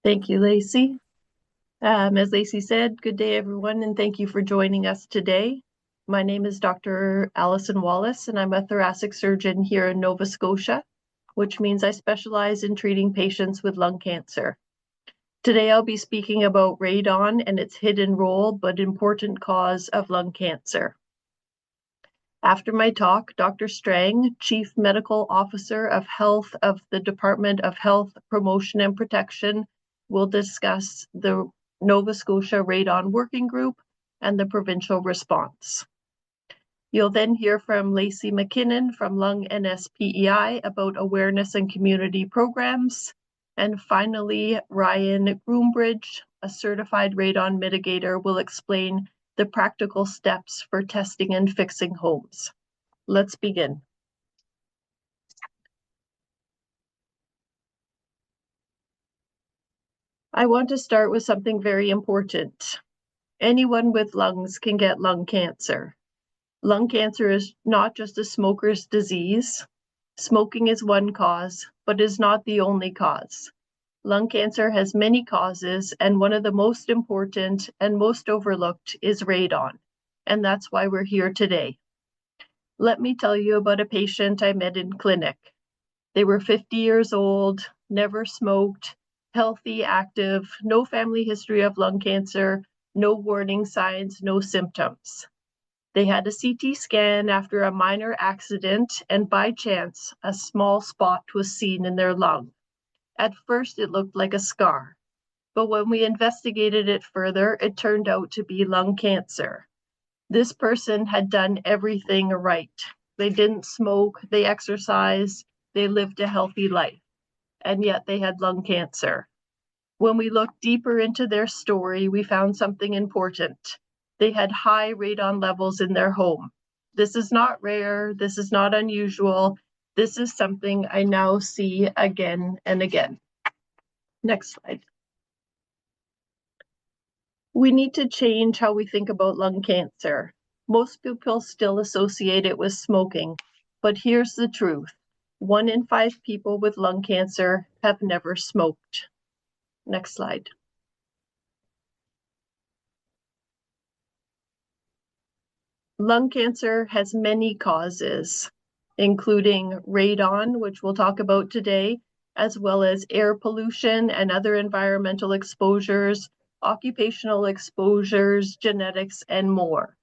Thank you, Lacey. As Lacey said, good day, everyone, and thank you for joining us today. My name is Dr. Alison Wallace, and I'm a thoracic surgeon here in Nova Scotia, which means I specialize in treating patients with lung cancer. Today, I'll be speaking about radon and its hidden role, but important cause of lung cancer. After my talk, Dr. Strang, Chief Medical Officer of Health of the Department of Health Promotion and Protection, will discuss the Nova Scotia Radon Working Group and the provincial response. You'll then hear from Lacey MacKinnon from Lung NSPEI about awareness and community programs. And finally, Ryan Groombridge, a certified radon mitigator, will explain the practical steps for testing and fixing homes. Let's begin. I want to start with something very important. Anyone with lungs can get lung cancer. Lung cancer is not just a smoker's disease. Smoking is one cause, but is not the only cause. Lung cancer has many causes, and one of the most important and most overlooked is radon, and that's why we're here today. Let me tell you about a patient I met in clinic. They were 50 years old, never smoked, healthy, active, no family history of lung cancer, no warning signs, no symptoms. They had a CT scan after a minor accident, and by chance, a small spot was seen in their lung. At first, it looked like a scar, but when we investigated it further, it turned out to be lung cancer. This person had done everything right. They didn't smoke, they exercised, they lived a healthy life, and yet they had lung cancer. When we looked deeper into their story, we found something important. They had high radon levels in their home. This is not rare, this is not unusual. This is something I now see again and again. Next slide. We need to change how we think about lung cancer. Most people still associate it with smoking, but here's the truth. 1 in 5 people with lung cancer have never smoked. Next slide. Lung cancer has many causes, including radon, which we'll talk about today, as well as air pollution and other environmental exposures, occupational exposures, genetics, and more.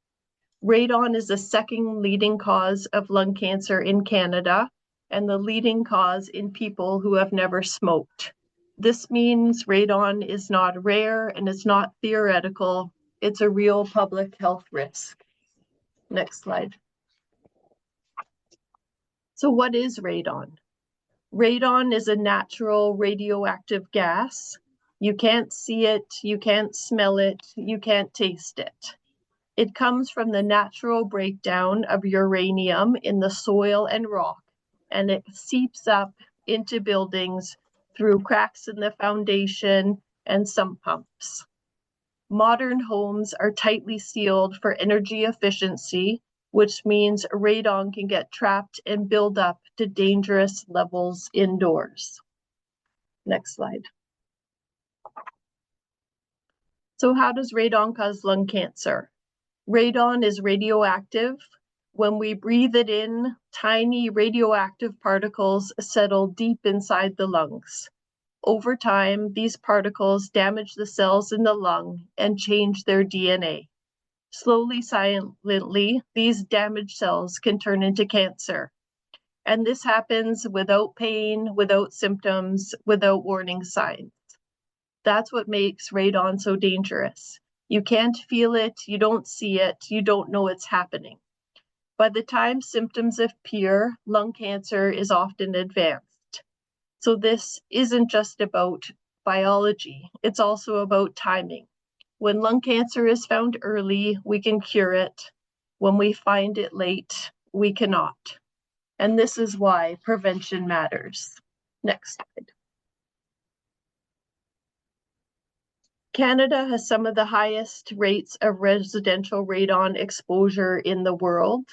Radon is the second leading cause of lung cancer in Canada and the leading cause in people who have never smoked. This means radon is not rare and it's not theoretical. It's a real public health risk. Next slide. So what is radon? Radon is a natural radioactive gas. You can't see it, you can't smell it, you can't taste it. It comes from the natural breakdown of uranium in the soil and rock, and it seeps up into buildings through cracks in the foundation and sump pumps. Modern homes are tightly sealed for energy efficiency, which means radon can get trapped and build up to dangerous levels indoors. Next slide. So how does radon cause lung cancer? Radon is radioactive. When we breathe it in, tiny radioactive particles settle deep inside the lungs. Over time, these particles damage the cells in the lung and change their DNA. Slowly, silently, these damaged cells can turn into cancer. And this happens without pain, without symptoms, without warning signs. That's what makes radon so dangerous. You can't feel it, you don't see it, you don't know it's happening. By the time symptoms appear, lung cancer is often advanced. So this isn't just about biology, it's also about timing. When lung cancer is found early, we can cure it. When we find it late, we cannot. And this is why prevention matters. Next slide. Canada has some of the highest rates of residential radon exposure in the world.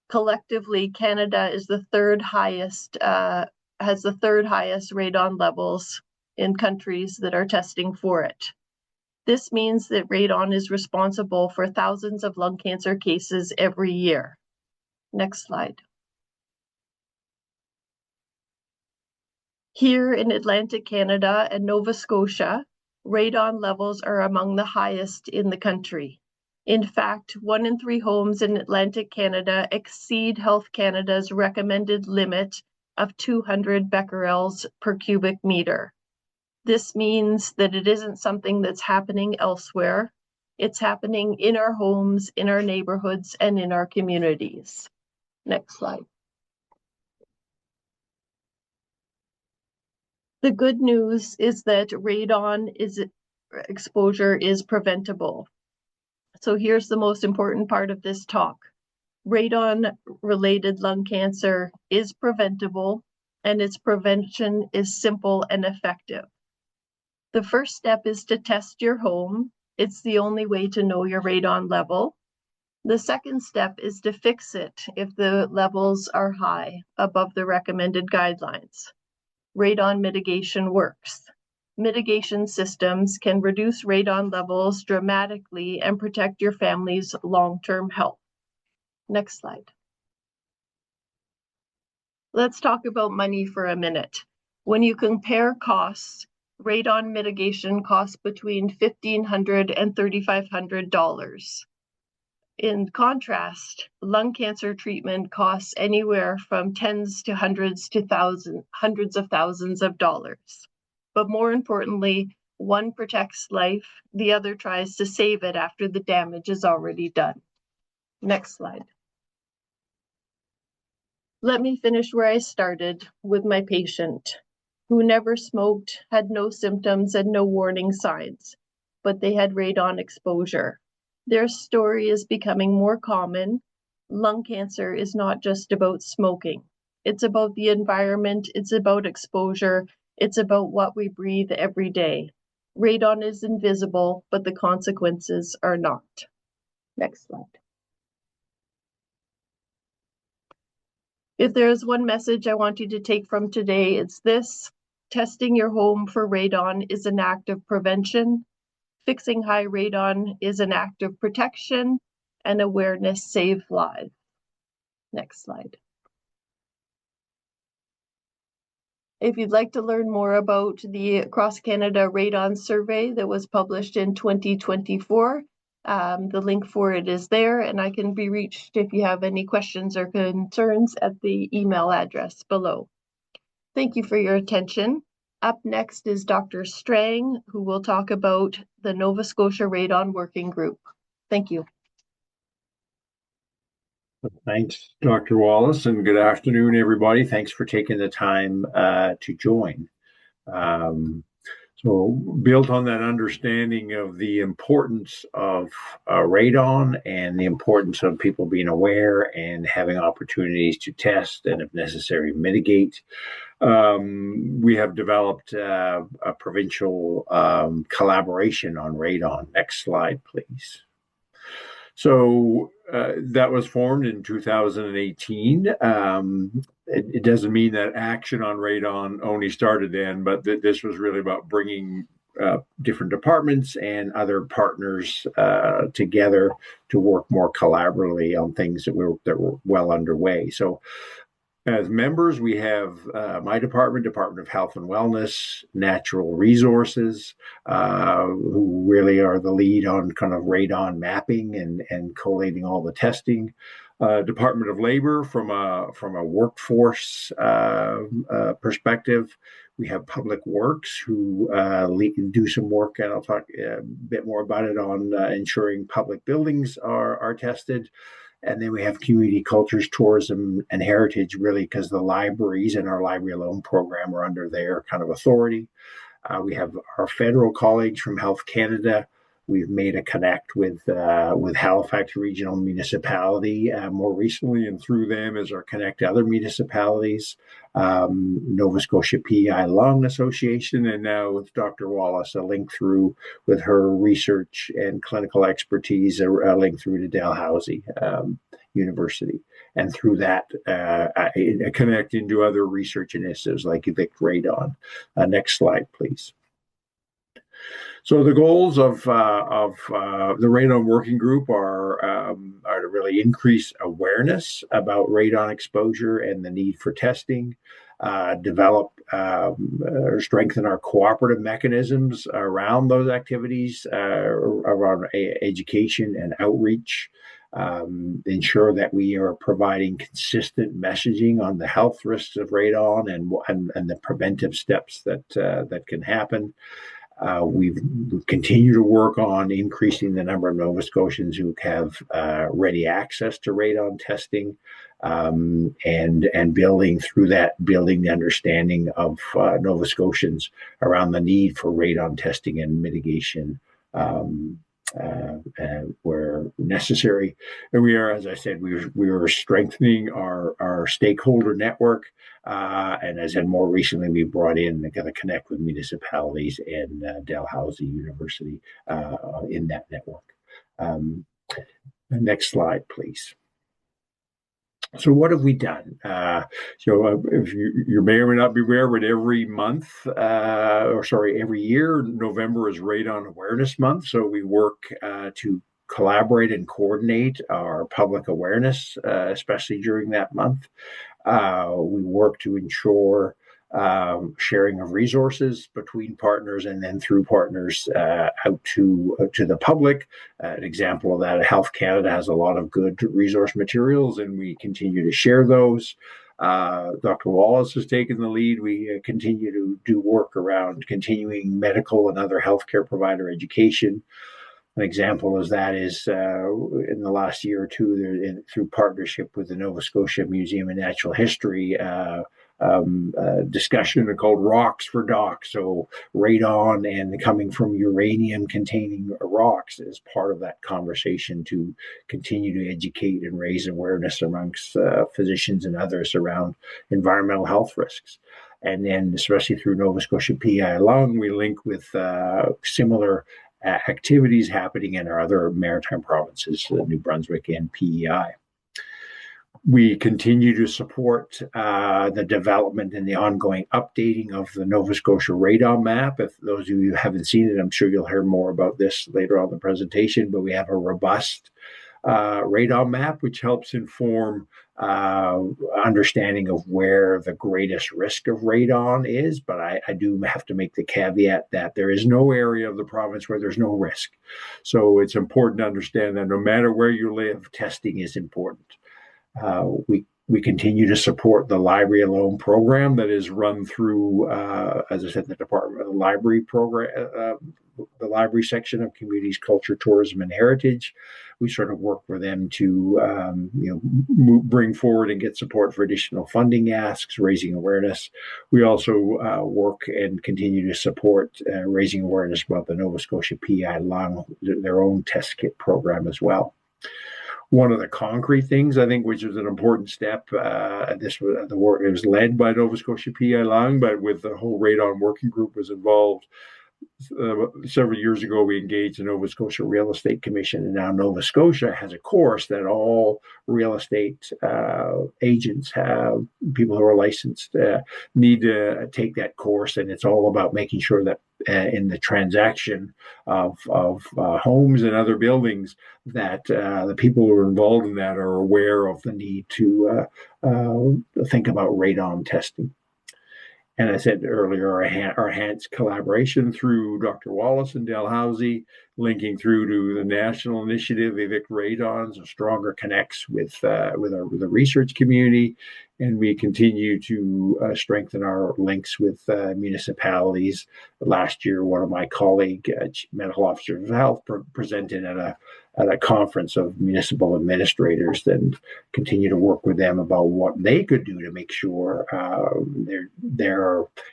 Collectively, Canada is the third highest, has the third highest radon levels in countries that are testing for it. This means that radon is responsible for thousands of lung cancer cases every year. Next slide. Here in Atlantic Canada and Nova Scotia, radon levels are among the highest in the country. In fact, 1 in 3 homes in Atlantic Canada exceed Health Canada's recommended limit of 200 becquerels per cubic meter. This means that it isn't something that's happening elsewhere. It's happening in our homes, in our neighborhoods, and in our communities. Next slide. The good news is that radon exposure is preventable. So here's the most important part of this talk. Radon-related lung cancer is preventable, and its prevention is simple and effective. The first step is to test your home. It's the only way to know your radon level. The second step is to fix it if the levels are high, above the recommended guidelines. Radon mitigation works. Mitigation systems can reduce radon levels dramatically and protect your family's long-term health. Next slide. Let's talk about money for a minute. When you compare costs, radon mitigation costs between $1,500 and $3,500. In contrast, lung cancer treatment costs anywhere from tens to hundreds of thousands of dollars. But more importantly, one protects life, the other tries to save it after the damage is already done. Next slide. Let me finish where I started with my patient, who never smoked, had no symptoms and no warning signs, but they had radon exposure. Their story is becoming more common. Lung cancer is not just about smoking. It's about the environment, it's about exposure, it's about what we breathe every day. Radon is invisible, but the consequences are not. Next slide. If there is one message I want you to take from today, it's this: testing your home for radon is an act of prevention. Fixing high radon is an act of protection, and awareness saves lives. Next slide. If you'd like to learn more about the Across Canada Radon Survey that was published in 2024, the link for it is there, and I can be reached if you have any questions or concerns at the email address below. Thank you for your attention. Up next is Dr. Strang, who will talk about the Nova Scotia Radon Working Group. Thank you. Thanks, Dr. Wallace, and good afternoon, everybody. Thanks for taking the time to join. So built on that understanding of the importance of radon and the importance of people being aware and having opportunities to test and, if necessary, mitigate, we have developed a provincial collaboration on radon. Next slide, please. So that was formed in 2018. It doesn't mean that action on radon only started then, but this was really about bringing different departments and other partners together to work more collaboratively on things that were well underway. So as members, we have my department, Department of Health and Wellness, Natural Resources, who really are the lead on kind of radon mapping and collating all the testing. Department of Labor from a workforce perspective. We have Public Works who do some work, and I'll talk a bit more about it on ensuring public buildings are tested. And then we have Community Cultures, Tourism, and Heritage, really, because the libraries and our Library Loan program are under their kind of authority. We have our federal colleagues from Health Canada. We've made a connect with Halifax Regional Municipality more recently, and through them is our connect to other municipalities, Nova Scotia PEI Lung Association, and now with Dr. Wallace, a link through with her research and clinical expertise, a link through to Dalhousie University. And through that, connect into other research initiatives like Evict Radon. Next slide, please. So the goals of the Radon Working Group are to really increase awareness about radon exposure and the need for testing, develop or strengthen our cooperative mechanisms around those activities, around education and outreach. Ensure that we are providing consistent messaging on the health risks of radon and the preventive steps that can happen. We've continued to work on increasing the number of Nova Scotians who have ready access to radon testing, and building the understanding of Nova Scotians around the need for radon testing and mitigation where necessary. And we are, as I said, we are strengthening our stakeholder network. And as I said, more recently, we brought in to connect with municipalities and Dalhousie University in that network. Next slide, please. So what have we done? If you may or may not be aware, but every year, November is Radon Awareness Month. So we work to collaborate and coordinate our public awareness, especially during that month. We work to ensure sharing of resources between partners and then through partners out to the public. An example of that, Health Canada has a lot of good resource materials, and we continue to share those. Dr. Wallace has taken the lead. We continue to do work around continuing medical and other healthcare provider education. An example of that is in the last year or two, through partnership with the Nova Scotia Museum of Natural History, discussion called Rocks for Docs. So radon and coming from uranium-containing rocks is part of that conversation to continue to educate and raise awareness amongst physicians and others around environmental health risks. And then, especially through Nova Scotia PEI Lung, we link with similar activities happening in our other maritime provinces, New Brunswick and PEI. We continue to support the development and the ongoing updating of the Nova Scotia radon map. If those of you haven't seen it, I'm sure you'll hear more about this later on in the presentation, but we have a robust radon map, which helps inform understanding of where the greatest risk of radon is. But I do have to make the caveat that there is no area of the province where there's no risk. So it's important to understand that no matter where you live, testing is important. We continue to support the Library Alone program that is run through, as I said, the Department of the Library program, the library section of Communities, Culture, Tourism, and Heritage. We sort of work with them to, bring forward and get support for additional funding asks, raising awareness. We also work and continue to support raising awareness about the Nova Scotia PEI Lung, their own test kit program as well. One of the concrete things, I think, which is an important step, the work, it was led by Nova Scotia PEI Lung, but with the whole Radon Working Group was involved. Several years ago, we engaged the Nova Scotia Real Estate Commission, and now Nova Scotia has a course that all real estate agents have, people who are licensed, need to take that course, and it's all about making sure that in the transaction of homes and other buildings, that the people who are involved in that are aware of the need to think about radon testing. And I said earlier, our enhanced collaboration through Dr. Wallace and Dalhousie, linking through to the national initiative, Evict Radon, so stronger connects with the research community. And we continue to strengthen our links with municipalities. Last year, one of my colleagues, medical officers of health, presented at a conference of municipal administrators, and continue to work with them about what they could do to make sure they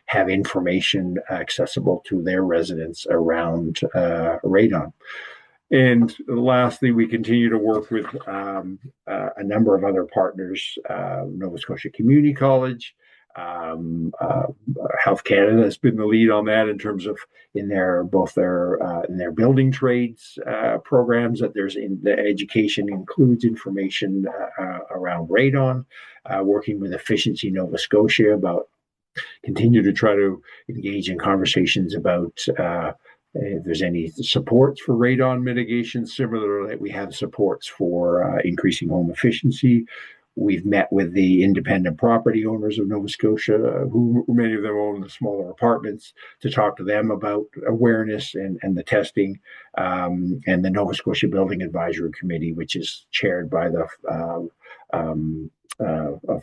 have information accessible to their residents around radon. And lastly, we continue to work with a number of other partners, Nova Scotia Community College. Health Canada has been the lead on that in terms of in their building trades programs, that there's in the education includes information around radon, working with Efficiency Nova Scotia about continue to try to engage in conversations about If there's any supports for radon mitigation, similarly, we have supports for increasing home efficiency. We've met with the independent property owners of Nova Scotia, who many of them own the smaller apartments, to talk to them about awareness and the testing, and the Nova Scotia Building Advisory Committee, which is chaired by the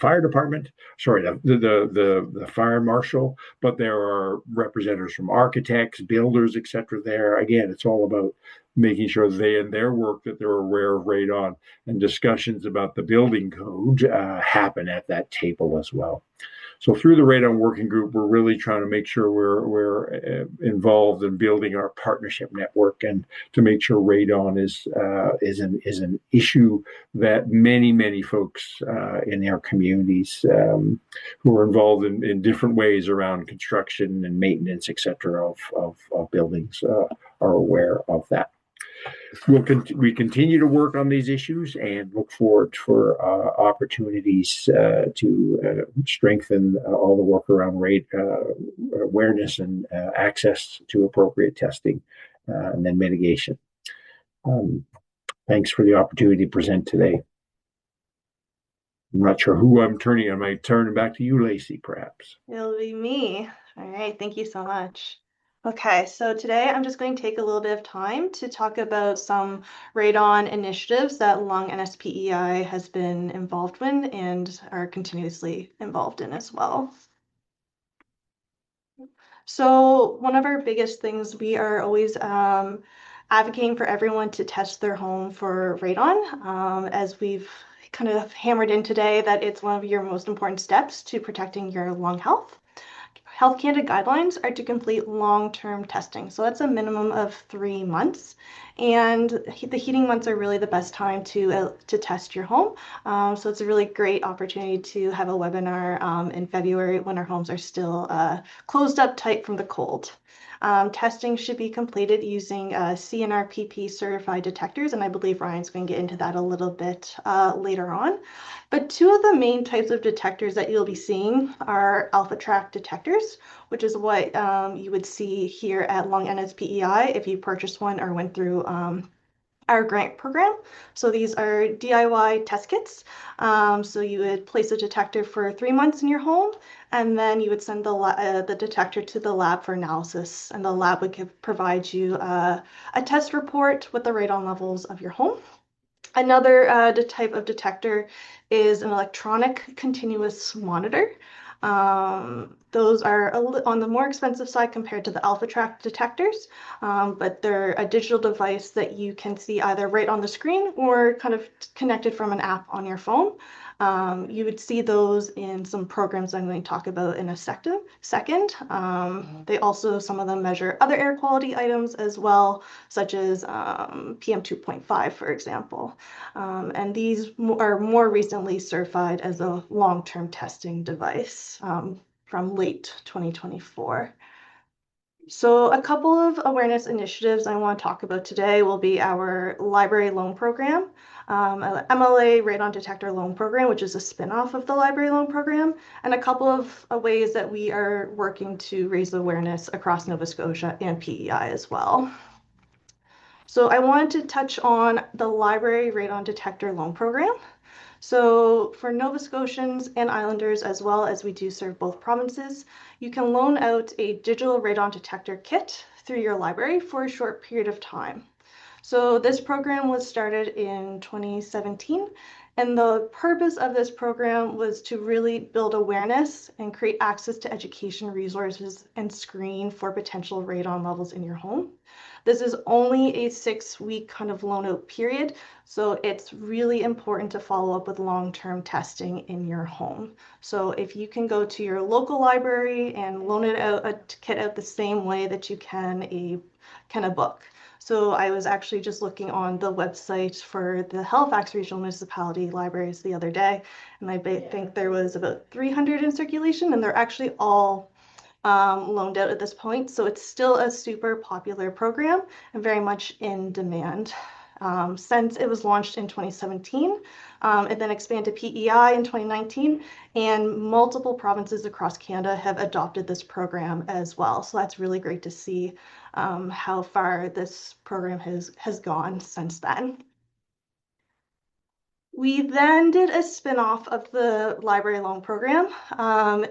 fire department. Sorry, the fire marshal, but there are representatives from architects, builders, etc. There, again, it's all about making sure they in their work that they're aware of radon, and discussions about the building code happen at that table as well. So through the Radon Working Group, we're really trying to make sure we're involved in building our partnership network, and to make sure radon is an issue that many folks in our communities who are involved in different ways around construction and maintenance, etc., of buildings are aware of that. We continue to work on these issues and look forward for opportunities to strengthen all the work around awareness and access to appropriate testing, and then mitigation. Thanks for the opportunity to present today. I'm not sure who I'm turning. I might turn it back to you, Lacey, perhaps. It'll be me. All right, thank you so much. Okay, so today I'm just going to take a little bit of time to talk about some radon initiatives that Lung NSPEI has been involved in and are continuously involved in as well. So one of our biggest things, we are always advocating for everyone to test their home for radon, as we've kind of hammered in today that it's one of your most important steps to protecting your lung health. Health Canada guidelines are to complete long-term testing. So that's a minimum of 3 months. And the heating months are really the best time to test your home. So it's a really great opportunity to have a webinar in February when our homes are still closed up tight from the cold. Testing should be completed using CNRPP certified detectors, and I believe Ryan's going to get into that a little bit later on. But two of the main types of detectors that you'll be seeing are alpha track detectors, which is what you would see here at Lung NSPEI if you purchased one or went through our grant program. So these are DIY test kits. So you would place a detector for 3 months in your home, and then you would send the detector to the lab for analysis, and the lab would provide you a test report with the radon levels of your home. Another type of detector is an electronic continuous monitor. Those are on the more expensive side compared to the alpha track detectors, but they're a digital device that you can see either right on the screen or kind of connected from an app on your phone. You would see those in some programs I'm going to talk about in a second. They also, some of them measure other air quality items as well, such as PM 2.5, for example. And these are more recently certified as a long-term testing device from late 2024. So a couple of awareness initiatives I want to talk about today will be our library loan program, MLA Radon Detector Loan Program, which is a spinoff of the library loan program, and a couple of ways that we are working to raise awareness across Nova Scotia and PEI as well. So I wanted to touch on the library radon detector loan program. So for Nova Scotians and Islanders, as well as we do serve both provinces, you can loan out a digital radon detector kit through your library for a short period of time. So this program was started in 2017, and the purpose of this program was to really build awareness and create access to education resources and screen for potential radon levels in your home. This is only a 6-week kind of loan out period, so it's really important to follow up with long-term testing in your home. So if you can go to your local library and loan it out, a kit out the same way that you can a book. So I was actually just looking on the website for the Halifax Regional Municipality Libraries the other day, and I think there was about 300 in circulation, and they're actually all loaned out at this point. So it's still a super popular program and very much in demand. since it was launched in 2017, and then expanded PEI in 2019, and multiple provinces across Canada have adopted this program as well. So that's really great to see how far this program has gone since then. We then did a spin-off of the library loan program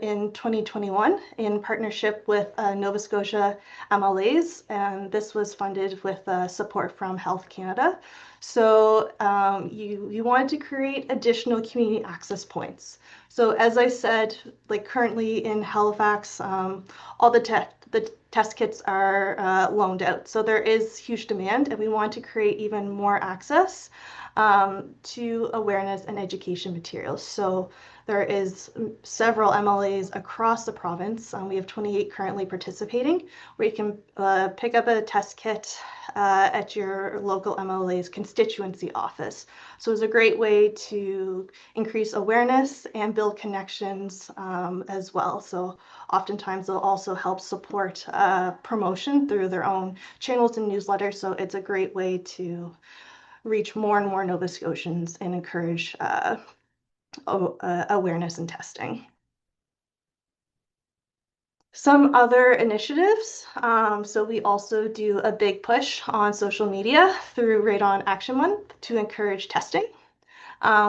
in 2021 in partnership with Nova Scotia MLAs, and this was funded with support from Health Canada. So you wanted to create additional community access points. So as I said, like currently in Halifax, all the test kits are loaned out. So there is huge demand, and we want to create even more access to awareness and education materials. So there is several MLAs across the province. We have 28 currently participating, where you can pick up a test kit at your local MLA's constituency office. So it's a great way to increase awareness and build connections as well. So oftentimes they'll also help support promotion through their own channels and newsletters. So it's a great way to reach more and more Nova Scotians and encourage awareness and testing. Some other initiatives. So we also do a big push on social media through Radon Action Month to encourage testing.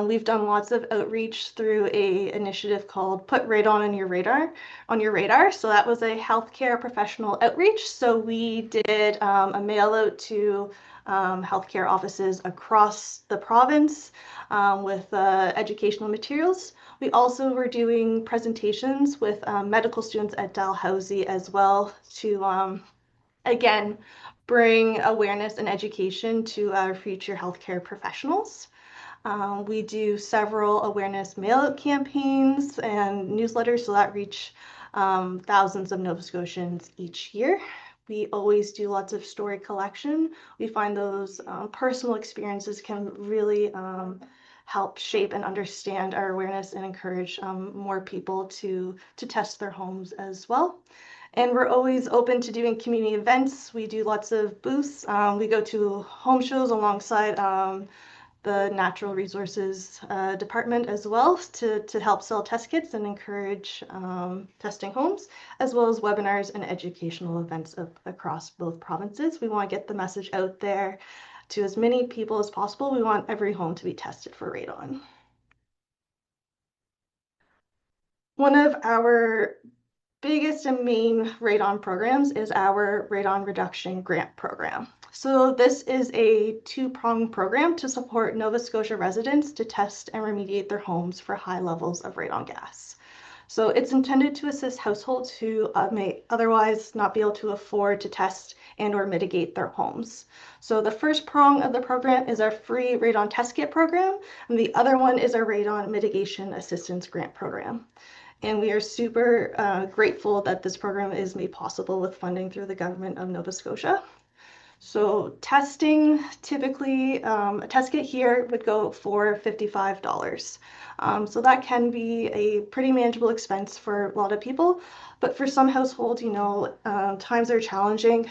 We've done lots of outreach through a initiative called Put Radon on your radar. So that was a healthcare professional outreach. So we did a mail out to healthcare offices across the province with educational materials. We also were doing presentations with medical students at Dalhousie as well to, again, bring awareness and education to our future healthcare professionals. We do several awareness mail-out campaigns and newsletters, so that reach thousands of Nova Scotians each year. We always do lots of story collection. We find those personal experiences can really help shape and understand our awareness and encourage more people to test their homes as well. And we're always open to doing community events. We do lots of booths. We go to home shows alongside the Natural Resources Department as well to help sell test kits and encourage testing homes, as well as webinars and educational events across both provinces. We want to get the message out there to as many people as possible. We want every home to be tested for radon. One of our biggest and main radon programs is our Radon Reduction Grant Program. So this is a two-pronged program to support Nova Scotia residents to test and remediate their homes for high levels of radon gas. So it's intended to assist households who may otherwise not be able to afford to test and or mitigate their homes. So the first prong of the program is our free radon test kit program, and the other one is our Radon Mitigation Assistance Grant Program. And we are super grateful that this program is made possible with funding through the government of Nova Scotia. So testing, typically a test kit here would go for $55. So that can be a pretty manageable expense for a lot of people, but for some households, you know, times are challenging.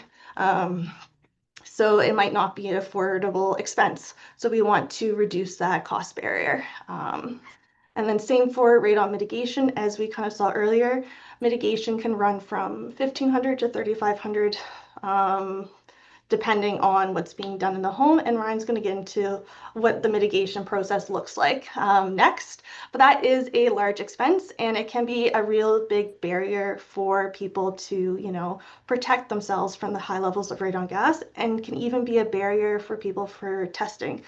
So it might not be an affordable expense. So we want to reduce that cost barrier. And then same for radon mitigation, as we kind of saw earlier, mitigation can run from $1,500 to $3,500, depending on what's being done in the home. And Ryan's going to get into what the mitigation process looks like next. But that is a large expense, and it can be a real big barrier for people to, you know, protect themselves from the high levels of radon gas, and can even be a barrier for people for testing.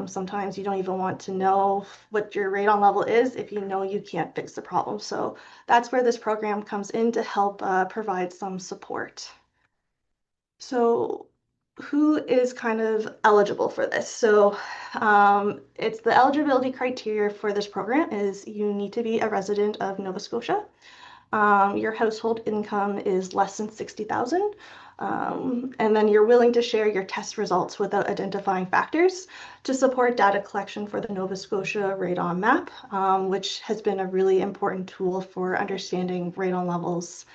Sometimes you don't even want to know what your radon level is if you know you can't fix the problem. So that's where this program comes in to help provide some support. So who is kind of eligible for this? So it's the eligibility criteria for this program is you need to be a resident of Nova Scotia. your household income is less than 60,000, and then you're willing to share your test results without identifying factors to support data collection for the Nova Scotia radon map, which has been a really important tool for understanding radon levels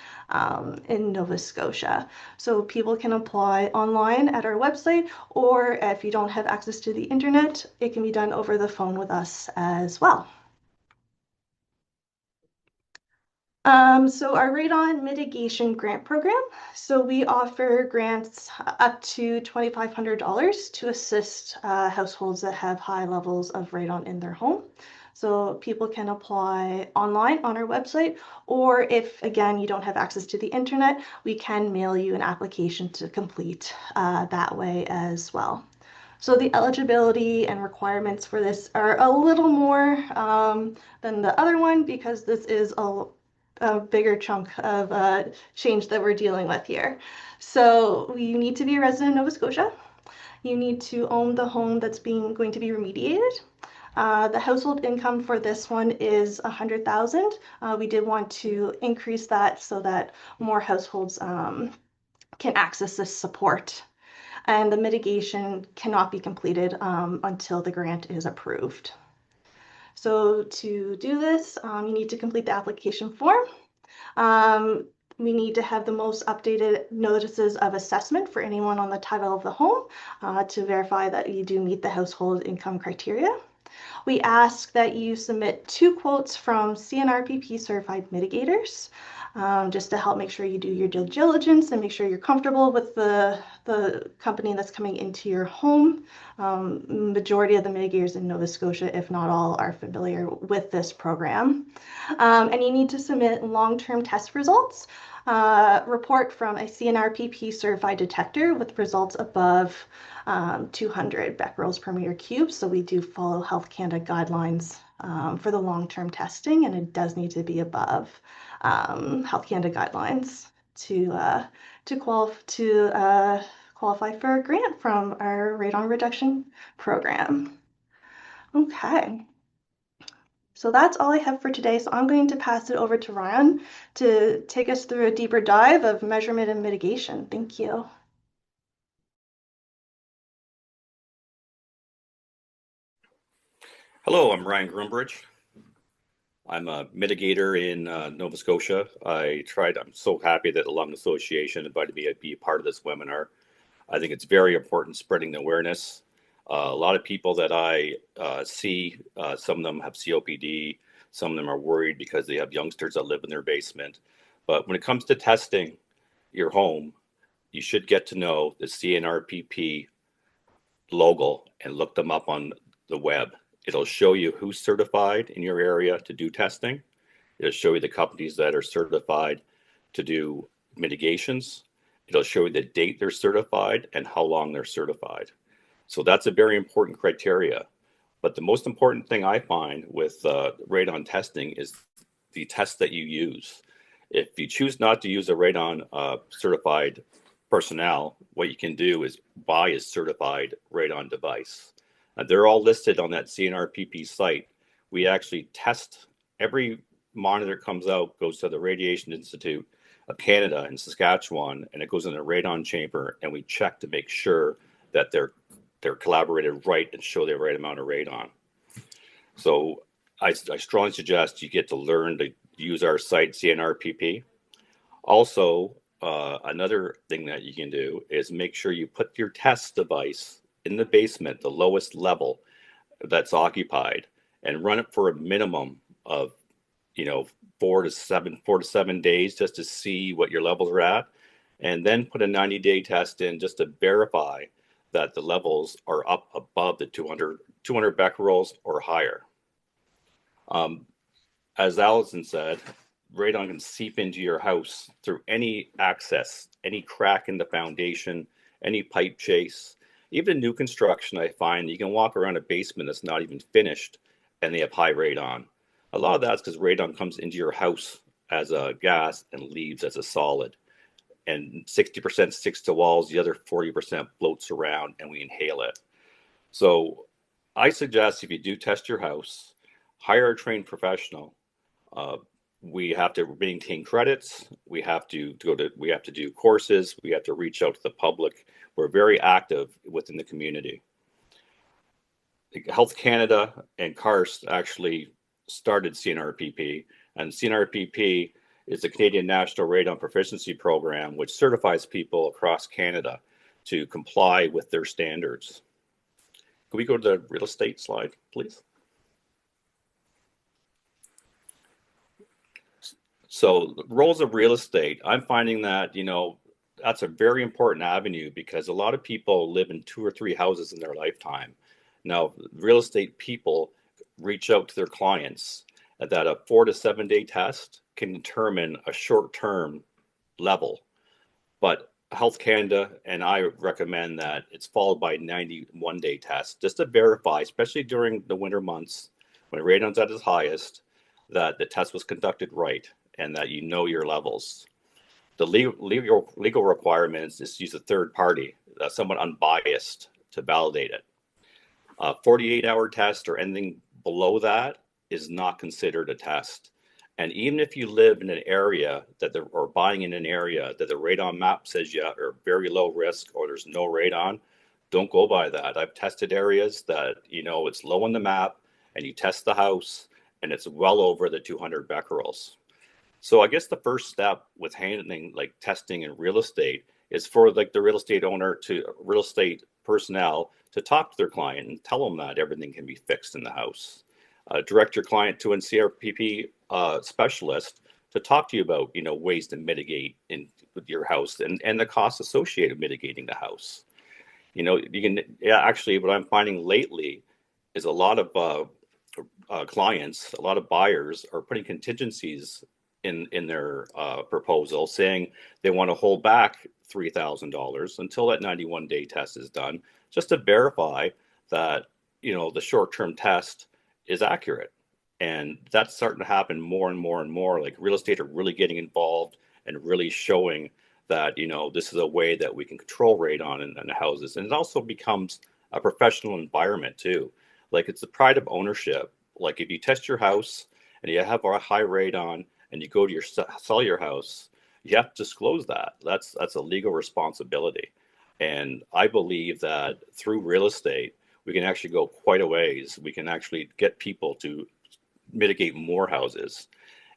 in Nova Scotia. So people can apply online at our website, or if you don't have access to the internet, it can be done over the phone with us as well. So our radon mitigation grant program. So we offer grants up to $2,500 to assist households that have high levels of radon in their home. So people can apply online on our website, or if, again, you don't have access to the internet, we can mail you an application to complete that way as well. So the eligibility and requirements for this are a little more than the other one, because this is a bigger chunk of change that we're dealing with here. So you need to be a resident of Nova Scotia. You need to own the home that's going to be remediated. The household income for this one is 100,000. We did want to increase that so that more households can access this support. And the mitigation cannot be completed until the grant is approved. So to do this, you need to complete the application form. We need to have the most updated notices of assessment for anyone on the title of the home to verify that you do meet the household income criteria. We ask that you submit 2 quotes from CNRPP certified mitigators, just to help make sure you do your due diligence and make sure you're comfortable with the company that's coming into your home. Majority of the mitigators in Nova Scotia, if not all, are familiar with this program. And you need to submit long-term test results, report from a CNRPP certified detector with results above 200 becquerels per meter cubed. So we do follow Health Canada guidelines for the long-term testing, and it does need to be above Health Canada guidelines to qualify for a grant from our radon reduction program. Okay. So that's all I have for today. So I'm going to pass it over to Ryan to take us through a deeper dive of measurement and mitigation. Thank you. Hello, I'm Ryan Groombridge. I'm a mitigator in Nova Scotia. I'm so happy that the Lung Association invited me to be a part of this webinar. I think it's very important spreading the awareness. A lot of people that I see, some of them have COPD, some of them are worried because they have youngsters that live in their basement. But when it comes to testing your home, you should get to know the CNRPP logo and look them up on the web. It'll show you who's certified in your area to do testing. It'll show you the companies that are certified to do mitigations. It'll show you the date they're certified and how long they're certified. So that's a very important criteria. But the most important thing I find with radon testing is the test that you use. If you choose not to use a radon certified personnel, what you can do is buy a certified radon device. They're all listed on that CNRPP site. We actually test every monitor that comes out, goes to the Radiation Institute of Canada in Saskatchewan, and it goes in a radon chamber, and we check to make sure that they're collaborated right and show the right amount of radon. So I strongly suggest you get to learn to use our site, CNRPP. Also, another thing that you can do is make sure you put your test device in the basement, the lowest level that's occupied, and run it for a minimum of 4 to 7 days just to see what your levels are at, and then put a 90-day test in just to verify that the levels are up above the 200 becquerels or higher. As Alison said, radon can seep into your house through any access, any crack in the foundation, any pipe chase. Even new construction, I find you can walk around a basement that's not even finished and they have high radon. A lot of that's because radon comes into your house as a gas and leaves as a solid. And 60% sticks to walls, the other 40% floats around and we inhale it. So I suggest if you do test your house, hire a trained professional. We have to maintain credits. We have to do courses. We have to reach out to the public. We're very active within the community. Health Canada and CARST actually started CNRPP, and CNRPP is the Canadian National Radon Proficiency Program, which certifies people across Canada to comply with their standards. Can we go to the real estate slide, please? So the roles of real estate, I'm finding that, that's a very important avenue because a lot of people live in 2 or 3 houses in their lifetime. Now, real estate people reach out to their clients that a 4 to 7 day test can determine a short-term level. But Health Canada and I recommend that it's followed by 91-day test just to verify, especially during the winter months when radon's at its highest, that the test was conducted right and that you know your levels. The legal requirements is to use a third party, somewhat unbiased, to validate it. 48-hour test or anything below that is not considered a test. And even if you live in an area or buying in an area that the radon map says you are very low risk or there's no radon, don't go by that. I've tested areas that, it's low on the map and you test the house and it's well over the 200 becquerels. So I guess the first step with handling testing in real estate is for the real estate personnel to talk to their client and tell them that everything can be fixed in the house. Direct your client to a CRPP specialist to talk to you about ways to mitigate with your house and the costs associated with mitigating the house. Actually what I'm finding lately is a lot of clients, a lot of buyers are putting contingencies in their proposal, saying they want to hold back $3,000 until that 91-day test is done, just to verify that the short-term test is accurate. And that's starting to happen more and more and more. Like real estate are really getting involved and really showing that this is a way that we can control radon in the houses, and it also becomes a professional environment too. Like it's the pride of ownership. Like if you test your house and you have a high radon and you go to sell your house, you have to disclose that. That's a legal responsibility. And I believe that through real estate, we can actually go quite a ways. We can actually get people to mitigate more houses.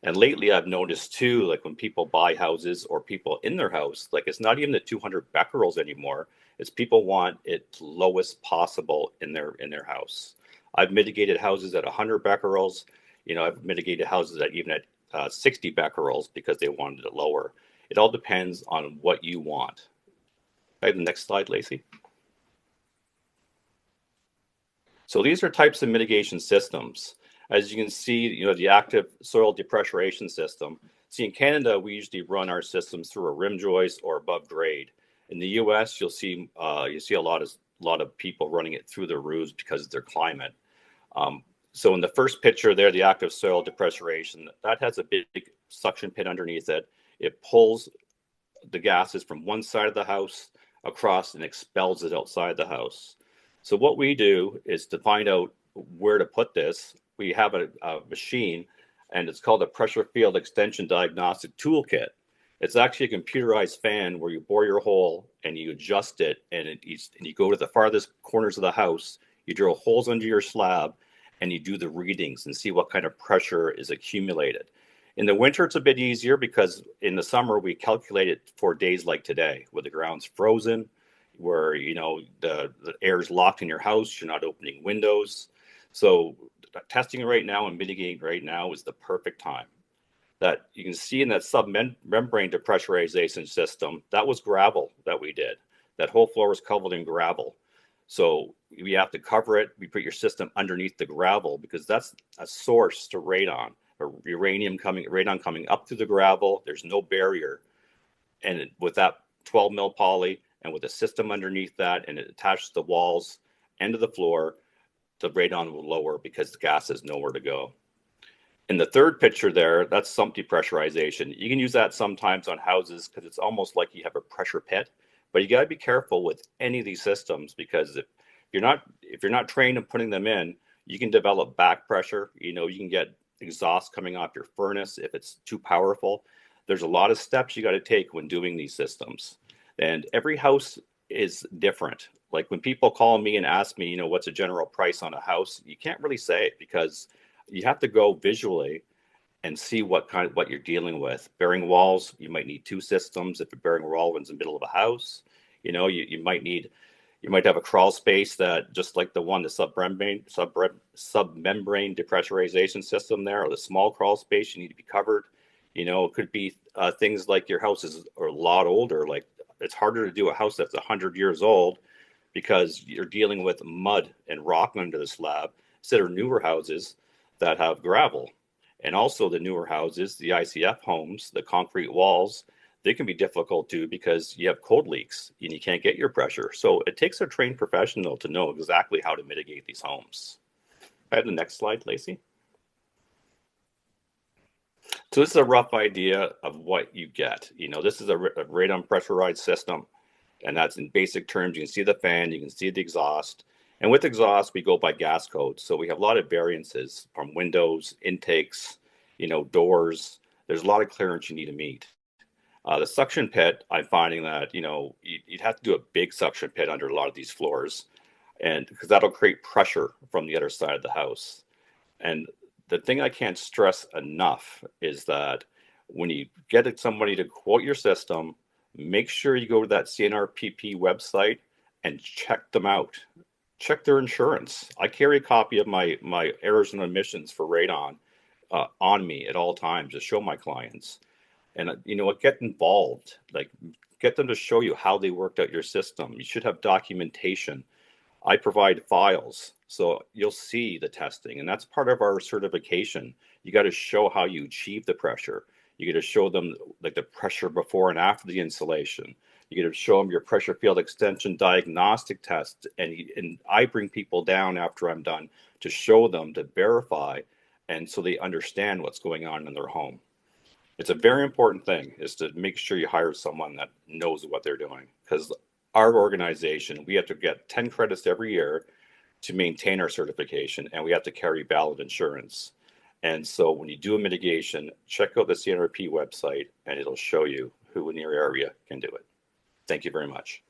And lately I've noticed too, like when people buy houses or people in their house, like it's not even the 200 becquerels anymore. It's people want it lowest possible in their house. I've mitigated houses at 100 becquerels. I've mitigated houses at even at 60 becquerels because they wanted it lower. It all depends on what you want. Okay, the next slide, Lacey. So these are types of mitigation systems. As you can see, the active soil depressurization system. See, in Canada, we usually run our systems through a rim joist or above grade. In the U.S., you'll see a lot of people running it through their roofs because of their climate. So in the first picture there, the active soil depressurization, that has a big suction pit underneath it. It pulls the gases from one side of the house across and expels it outside the house. So what we do is to find out where to put this. We have a machine, and it's called a pressure field extension diagnostic toolkit. It's actually a computerized fan where you bore your hole and you adjust it, and you go to the farthest corners of the house. You drill holes under your slab, and you do the readings and see what kind of pressure is accumulated. In the winter, it's a bit easier because in the summer, we calculate it for days like today, where the ground's frozen, where the air is locked in your house, you're not opening windows. So testing right now and mitigating right now is the perfect time. That you can see in that submembrane depressurization system, that was gravel that we did. That whole floor was covered in gravel. So we have to cover it. We put your system underneath the gravel because that's a source to radon, or radon coming up through the gravel. There's no barrier. And with that 12 mil poly and with a system underneath that, and it attaches the walls and to the floor, the radon will lower because the gas has nowhere to go. In the third picture there, that's sump depressurization. You can use that sometimes on houses because it's almost like you have a pressure pit. But you got to be careful with any of these systems because if you're not trained in putting them in, you can develop back pressure. You can get exhaust coming off your furnace, if it's too powerful. There's a lot of steps you got to take when doing these systems. And every house is different. Like when people call me and ask me, what's a general price on a house, you can't really say it because you have to go visually and see what you're dealing with. Bearing walls, you might need two systems. If a bearing wall is in the middle of a house, you might have a crawl space that, just like the submembrane depressurization system there, or the small crawl space, you need to be covered. It could be things like your house is a lot older. Like it's harder to do a house that's 100 years old because you're dealing with mud and rock under the slab instead of newer houses that have gravel. And also the newer houses, the ICF homes, the concrete walls, they can be difficult too because you have cold leaks and you can't get your pressure. So it takes a trained professional to know exactly how to mitigate these homes. I have the next slide, Lacey. So this is a rough idea of what you get. This is a radon pressurized system, and that's in basic terms. You can see the fan, you can see the exhaust. And with exhaust, we go by gas code. So we have a lot of variances from windows, intakes, doors. There's a lot of clearance you need to meet. The suction pit, I'm finding that, you'd have to do a big suction pit under a lot of these floors, and because that'll create pressure from the other side of the house. And the thing I can't stress enough is that when you get somebody to quote your system, make sure you go to that CNRPP website and check them out. Check their insurance. I carry a copy of my errors and omissions for radon on me at all times to show my clients. And get involved. Like, get them to show you how they worked out your system. You should have documentation. I provide files, so you'll see the testing, and that's part of our certification. You got to show how you achieve the pressure. You got to show them like the pressure before and after the installation. You got to show them your pressure field extension diagnostic test, and I bring people down after I'm done to show them, to verify, and so they understand what's going on in their home. It's a very important thing, is to make sure you hire someone that knows what they're doing, because our organization, we have to get 10 credits every year to maintain our certification, and we have to carry valid insurance. And so when you do a mitigation, check out the CNRP website, and it'll show you who in your area can do it. Thank you very much.